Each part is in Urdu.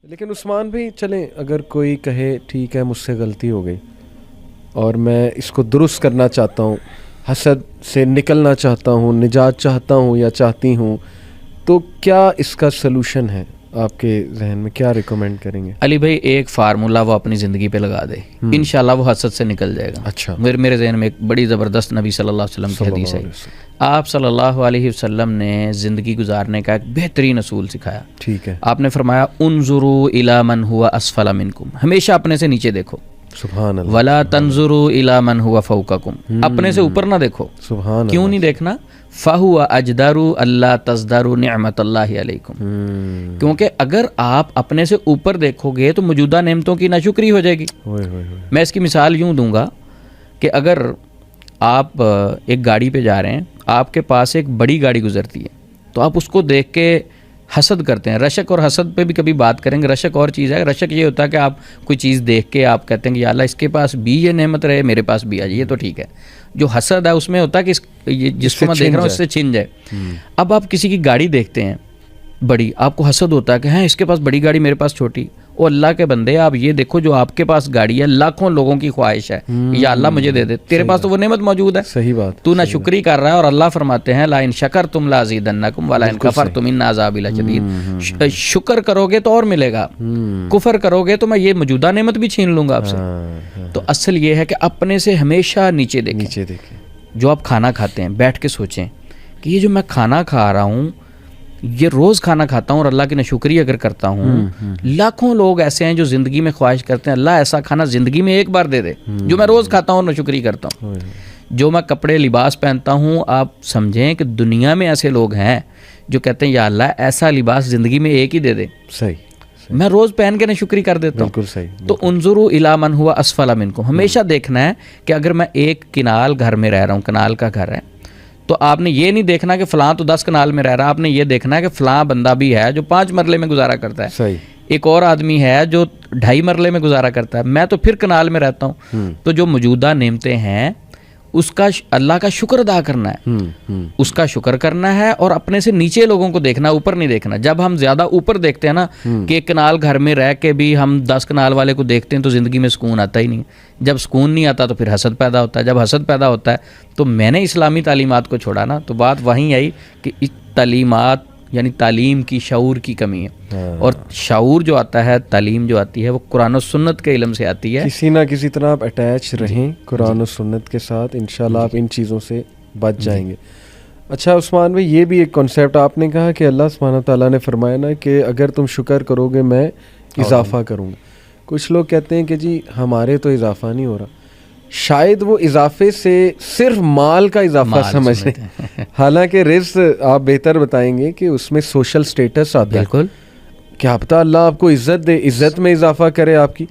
لیکن عثمان بھائی چلیں، اگر کوئی کہے ٹھیک ہے مجھ سے غلطی ہو گئی اور میں اس کو درست کرنا چاہتا ہوں، حسد سے نکلنا چاہتا ہوں، نجات چاہتا ہوں یا چاہتی ہوں، تو کیا اس کا سلوشن ہے؟ آپ کے ذہن میں کیا ریکمینڈ کریں گے؟ علی بھائی ایک فارمولہ وہ اپنی زندگی پہ لگا دے، انشاءاللہ وہ حسد سے نکل جائے گا۔ اچھا، میرے ذہن میں ایک بڑی زبردست نبی صلی اللہ علیہ وسلم کی حدیث ہے۔ آپ صلی اللہ علیہ وسلم نے زندگی گزارنے کا ایک بہترین اصول سکھایا۔ ٹھیک ہے، آپ نے فرمایا انظروا الی من هو اسفل منکم، ہمیشہ اپنے سے نیچے دیکھو، سبحان اللہ، ولا تنظروا الی من هو فوقکم، اپنے سے اوپر نہ دیکھو۔ سبحان کیوں نہیں دیکھنا؟ فَهُوَ أَجْدَرُ أَلَّا تَزْدَرُوا نِعْمَةَ اللَّهِ عَلَيْكُمْ، کیونکہ اگر آپ اپنے سے اوپر دیکھو گے تو موجودہ نعمتوں کی ناشکری ہو جائے گی۔ میں اس کی مثال یوں دوں گا کہ اگر آپ ایک گاڑی پہ جا رہے ہیں، آپ کے پاس ایک بڑی گاڑی گزرتی ہے تو آپ اس کو دیکھ کے حسد کرتے ہیں۔ رشک اور حسد پہ بھی کبھی بات کریں گے۔ رشک اور چیز ہے، رشک یہ ہوتا ہے کہ آپ کوئی چیز دیکھ کے آپ کہتے ہیں کہ یا اللہ اس کے پاس بھی یہ نعمت رہے، میرے پاس بھی آ جائے، یہ تو ٹھیک ہے۔ جو حسد ہے اس میں ہوتا ہے کہ جس کو میں دیکھ رہا ہوں اس سے چھن جائے۔ اب آپ کسی کی گاڑی دیکھتے ہیں بڑی، آپ کو حسد ہوتا ہے کہ ہاں اس کے پاس بڑی گاڑی، میرے پاس چھوٹی۔ او اللہ کے بندے، آپ یہ دیکھو جو آپ کے پاس گاڑی ہے لاکھوں لوگوں کی خواہش ہے یا اللہ مجھے دے دے، تیرے پاس تو وہ نعمت موجود ہے۔ صحیح بات، تو نہ شکری کر رہا ہے، اور اللہ فرماتے ہیں لا ان شکرتم لازیدنکم ولا ان کفرتم ان عذابی لشدید، شکر کرو گے تو اور ملے گا، کفر کرو گے تو میں یہ موجودہ نعمت بھی چھین لوں گا آپ سے۔ تو اصل یہ ہے کہ اپنے سے ہمیشہ نیچے دیکھیں۔ جو آپ کھانا کھاتے ہیں بیٹھ کے سوچیں کہ یہ جو میں کھانا کھا رہا ہوں، یہ روز کھانا کھاتا ہوں اور اللہ کی ناشکری اگر کرتا ہوں، لاکھوں لوگ ایسے ہیں جو زندگی میں خواہش کرتے ہیں اللہ ایسا کھانا زندگی میں ایک بار دے دے جو میں روز کھاتا ہوں اور ناشکری کرتا ہوں۔ جو میں کپڑے لباس پہنتا ہوں، آپ سمجھیں کہ دنیا میں ایسے لوگ ہیں جو کہتے ہیں یا اللہ ایسا لباس زندگی میں ایک ہی دے دے، صحیح، میں روز پہن کے ناشکری کر دیتا ہوں۔ بالکل صحیح۔ تو انظروا الی من هو اسفل منکم، ہمیشہ دیکھنا ہے کہ اگر میں ایک کنال گھر میں رہ رہا ہوں، کنال کا گھر ہے، تو آپ نے یہ نہیں دیکھنا کہ فلاں تو 10 کنال میں رہ رہا، آپ نے یہ دیکھنا ہے کہ فلاں بندہ بھی ہے جو 5 مرلے میں گزارا کرتا ہے، صحیح، ایک اور آدمی ہے جو 2.5 مرلے میں گزارا کرتا ہے، میں تو پھر کنال میں رہتا ہوں۔ تو جو موجودہ نعمتیں ہیں اس کا اللہ کا شکر ادا کرنا ہے، اس کا شکر کرنا ہے، اور اپنے سے نیچے لوگوں کو دیکھنا، اوپر نہیں دیکھنا۔ جب ہم زیادہ اوپر دیکھتے ہیں نا کہ ایک کنال گھر میں رہ کے بھی ہم 10 کنال والے کو دیکھتے ہیں تو زندگی میں سکون آتا ہی نہیں۔ جب سکون نہیں آتا تو پھر حسد پیدا ہوتا ہے، جب حسد پیدا ہوتا ہے تو میں نے اسلامی تعلیمات کو چھوڑا نا، تو بات وہیں آئی کہ اس تعلیمات یعنی تعلیم کی شعور کی کمی ہے، اور شعور جو آتا ہے، تعلیم جو آتی ہے وہ قرآن و سنت کے علم سے آتی ہے۔ کسی نہ کسی طرح آپ اٹیچ رہیں قرآن و سنت کے ساتھ، انشاءاللہ آپ ان چیزوں سے بچ جائیں گے۔ اچھا عثمان بھائی، یہ بھی ایک کنسیپٹ آپ نے کہا کہ اللہ سبحانہ تعالیٰ نے فرمایا نا کہ اگر تم شکر کرو گے میں اضافہ کروں گا۔ کچھ لوگ کہتے ہیں کہ جی ہمارے تو اضافہ نہیں ہو رہا، شاید وہ اضافے سے صرف مال کا اضافہ سمجھیں، حالانکہ رزق آپ بہتر بتائیں گے کہ اس میں سوشل سٹیٹس آتا ہے۔ بالکل، کیا پتہ اللہ آپ کو عزت دے، عزت میں اضافہ کرے آپ کی،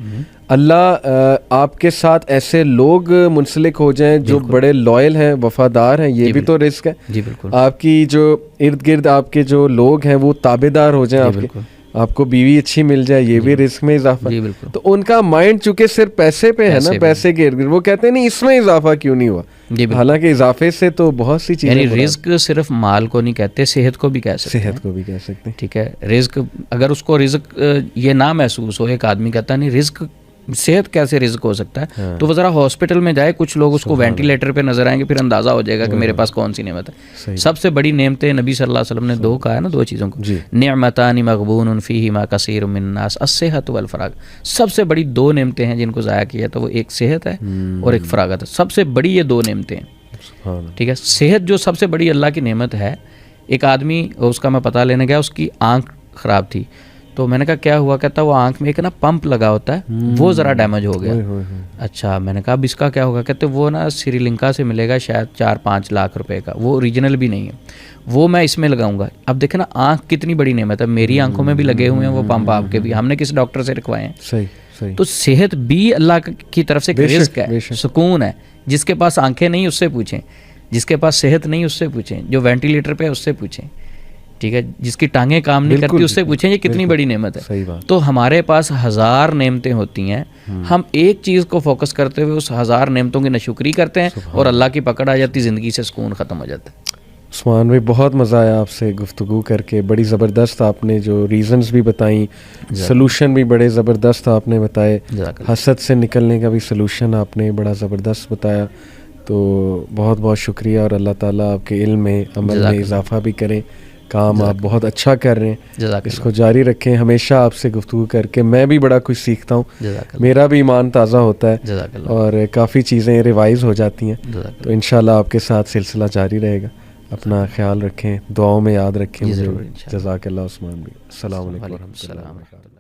اللہ آپ کے ساتھ ایسے لوگ منسلک ہو جائیں جو بڑے لائل ہیں، وفادار ہیں، یہ بھی تو رزق ہے۔ جی بالکل، آپ کی جو ارد گرد آپ کے جو لوگ ہیں وہ تابع دار ہو جائیں آپ کے، آپ کو بیوی اچھی مل جائے، یہ بھی رزق میں اضافہ ہے۔ تو ان کا مائنڈ چونکہ صرف پیسے پہ ہے نا، پیسے کے ارد گرد، وہ کہتے ہیں نہیں اس میں اضافہ کیوں نہیں ہوا، حالانکہ اضافے سے تو بہت سی چیزیں، یعنی رزق صرف مال کو نہیں کہتے، صحت کو بھی کہہ سکتے ہیں، صحت کو بھی کہہ سکتے ہیں۔ ٹھیک ہے، رزق اگر اس کو رزق یہ نہ محسوس ہو، ایک آدمی کہتا نہیں رزق، صحت کیسے رزق ہو سکتا ہے، تو وہ ذرا ہاسپٹل میں جائے، کچھ لوگ اس کو وینٹیلیٹر پہ نظر آئیں گے، پھر اندازہ ہو جائے گا کہ میرے پاس کون سی نعمت ہے۔ سب سے بڑی نعمتیں نبی صلی اللہ علیہ وسلم نے دو کہا ہے نا، 2 چیزوں کو، نعمتان مغبون فیہما کثیر من الناس الصحۃ والفراغ، سب سے بڑی 2 نعمتیں ہیں جن کو ضائع کیا تو وہ ایک صحت ہے اور ایک فراغت ہے، سب سے بڑی یہ 2 نعمتیں ہیں۔ ٹھیک ہے، صحت جو سب سے بڑی اللہ کی نعمت ہے، ایک آدمی اس کا میں پتہ لینے گیا، اس کی آنکھ خراب تھی، تو میں نے کہا کیا ہوا؟ کہتا وہ آنکھ میں ایک نا پمپ لگا ہوتا ہے وہ ذرا ڈیمیج ہو گیا۔ اچھا، میں نے کہا اب اس کا کیا ہوگا؟ کہتے وہ نا سری لنکا سے ملے گا شاید 4-5 لاکھ روپے کا، وہ اوریجنل بھی نہیں ہے، وہ میں اس میں لگاؤں گا۔ اب دیکھیں نا آنکھ کتنی بڑی نعمت ہے، میری آنکھوں میں بھی لگے ہوئے ہیں وہ پمپ، آپ کے بھی، ہم نے کسی ڈاکٹر سے رکھوائے ہیں۔ صحیح، تو صحت بھی اللہ کی طرف سے رزق ہے، سکون ہے۔ جس کے پاس آنکھیں نہیں اس سے پوچھیں، جس کے پاس صحت نہیں اس سے پوچھیں، جو وینٹیلیٹر پہ اس سے پوچھیں، ٹھیک ہے، جس کی ٹانگیں کام نہیں کرتی اس سے پوچھیں یہ کتنی بڑی نعمت ہے۔ تو ہمارے پاس 1000 نعمتیں ہوتی ہیں، ہم ایک چیز کو فوکس کرتے ہوئے اس 1000 نعمتوں کی ناشکری کرتے ہیں اور اللہ کی پکڑ آ جاتی، زندگی سے سکون ختم ہو جاتا ہے۔ عثمان بھائی بہت مزہ آیا آپ سے گفتگو کر کے, بڑی زبردست آپ نے جو ریزنز بھی بتائیں, سلوشن بھی بڑے زبردست آپ نے بتائے, حسد سے نکلنے کا بھی سلوشن آپ نے بڑا زبردست بتایا. تو بہت بہت شکریہ, اور اللہ تعالیٰ آپ کے علم میں عمل میں اضافہ بھی کریں. کام آپ بہت اچھا کر رہے ہیں, اس کو جاری رکھیں. ہمیشہ آپ سے گفتگو کر کے میں بھی بڑا کچھ سیکھتا ہوں, میرا بھی ایمان تازہ ہوتا ہے اور کافی چیزیں ریوائز ہو جاتی ہیں. تو انشاءاللہ آپ کے ساتھ سلسلہ جاری رہے گا. اپنا خیال رکھیں, دعاؤں میں یاد رکھیں مجھے. جزاک اللہ عثمان بھائی. السلام علیکم ورحمۃ اللہ.